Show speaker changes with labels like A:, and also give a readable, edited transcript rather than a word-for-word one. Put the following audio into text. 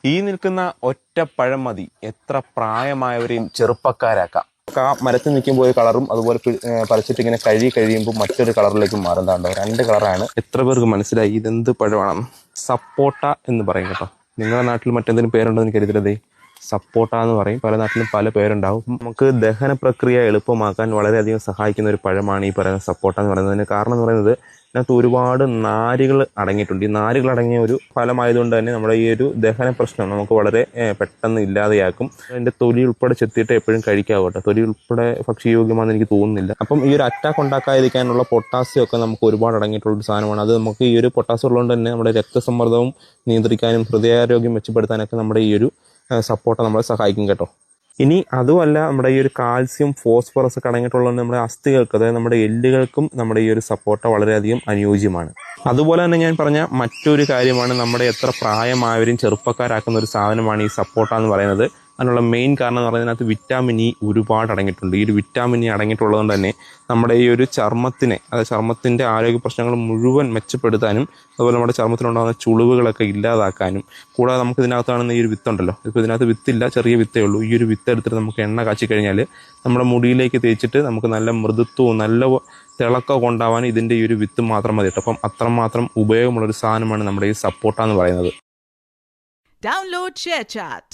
A: ഈ നിൽക്കുന്ന ഒറ്റ പഴം മതി എത്ര പ്രായമായവരെയും ചെറുപ്പക്കാരാക്കാം. മരത്തിൽ നിൽക്കുമ്പോൾ ഒരു കളറും അതുപോലെ പറിച്ചിട്ട് ഇങ്ങനെ കഴിയുമ്പോൾ മറ്റൊരു കളറിലേക്ക് മാറുന്നുണ്ടോ. രണ്ട് കളറാണ്. എത്ര പേർക്ക് മനസ്സിലായി ഇതെന്ത് പഴമാണെന്ന്? സപ്പോട്ട എന്ന് പറയും കേട്ടോ. നിങ്ങളുടെ നാട്ടിൽ മറ്റെന്തെങ്കിലും പേരുണ്ടോ എന്ന് കരുതരുതേ. സപ്പോട്ട എന്ന് പറയും. പല നാട്ടിലും പല പേരുണ്ടാവും. നമുക്ക് ദഹന പ്രക്രിയ എളുപ്പമാക്കാൻ വളരെയധികം സഹായിക്കുന്ന ഒരു പഴമാണ് ഈ പറയുന്ന സപ്പോട്ട എന്ന് പറയുന്നതിന് കാരണം എന്ന് പറയുന്നത് ഇതിനകത്ത് ഒരുപാട് നാരുകൾ അടങ്ങിയിട്ടുണ്ട്. ഈ നാരുകൾ അടങ്ങിയ ഒരു ഫലമായതുകൊണ്ട് തന്നെ നമ്മുടെ ഈ ഒരു ദഹന പ്രശ്നം നമുക്ക് വളരെ പെട്ടെന്ന് ഇല്ലാതെയാക്കും. അതിൻ്റെ തൊലി ഉൾപ്പെടെ ചെത്തിയിട്ട് എപ്പോഴും കഴിക്കാവട്ടെ. തൊലി ഉൾപ്പെടെ ഭക്ഷ്യയോഗ്യമാണെന്ന് എനിക്ക് തോന്നുന്നില്ല. അപ്പം ഈ ഒരു അറ്റാക്ക് ഉണ്ടാക്കാതിരിക്കാനുള്ള പൊട്ടാസ്യം ഒക്കെ നമുക്ക് ഒരുപാട് അടങ്ങിയിട്ടുള്ളൊരു സാധനമാണ്. അത് നമുക്ക് ഈ ഒരു പൊട്ടാസ്യം ഉള്ളതുകൊണ്ട് തന്നെ നമ്മുടെ രക്തസമ്മർദ്ദവും നിയന്ത്രിക്കാനും ഹൃദയാരോഗ്യം മെച്ചപ്പെടുത്താനൊക്കെ നമ്മുടെ ഈ ഒരു സപ്പോർട്ട നമ്മളെ സഹായിക്കും കേട്ടോ. ഇനി അതുമല്ല, നമ്മുടെ ഈ ഒരു കാൽസ്യം ഫോസ്ഫറസ് ഒക്കെ അടങ്ങിയിട്ടുള്ളത് നമ്മുടെ അസ്ഥികൾക്ക്, അതായത് നമ്മുടെ എല്ലുകൾക്കും നമ്മുടെ ഈ ഒരു സപ്പോർട്ട വളരെയധികം അനുയോജ്യമാണ്. അതുപോലെ തന്നെ ഞാൻ പറഞ്ഞ മറ്റൊരു കാര്യമാണ്, നമ്മുടെ എത്ര പ്രായമായവരും ചെറുപ്പക്കാരാക്കുന്ന ഒരു സാധനമാണ് ഈ സപ്പോർട്ട എന്ന് പറയുന്നത്. അതിനുള്ള മെയിൻ കാരണം എന്ന് പറയുന്നതിനകത്ത് വിറ്റാമിൻ ഇ ഒരുപാട് അടങ്ങിയിട്ടുണ്ട്. ഈ ഒരു വിറ്റാമിൻ ഇ അടങ്ങിയിട്ടുള്ളത് കൊണ്ട് തന്നെ നമ്മുടെ ഈ ഒരു ചർമ്മത്തിനെ, അതായത് ചർമ്മത്തിൻ്റെ ആരോഗ്യ പ്രശ്നങ്ങൾ മുഴുവൻ മെച്ചപ്പെടുത്താനും അതുപോലെ നമ്മുടെ ചർമ്മത്തിലുണ്ടാകുന്ന ചുളിവുകളൊക്കെ ഇല്ലാതാക്കാനും, കൂടാതെ നമുക്ക് ഇതിനകത്ത് കാണുന്ന ഈ ഒരു വിത്തുണ്ടല്ലോ, ഇപ്പോൾ ഇതിനകത്ത് വിത്തില്ല, ചെറിയ വിത്തേ ഉള്ളൂ. ഈ ഒരു വിത്ത് എടുത്തിട്ട് നമുക്ക് എണ്ണ കാച്ചി കഴിഞ്ഞാൽ നമ്മുടെ മുടിയിലേക്ക് തേച്ചിട്ട് നമുക്ക് നല്ല മൃദുത്വവും നല്ല തിളക്കമൊക്കെ ഉണ്ടാവാൻ ഇതിൻ്റെ ഈ ഒരു വിത്ത് മാത്രം മതി. അപ്പം അത്രമാത്രം ഉപയോഗമുള്ളൊരു സാധനമാണ് നമ്മുടെ ഈ സപ്പോർട്ട എന്ന് പറയുന്നത്.
B: Download ShareChat.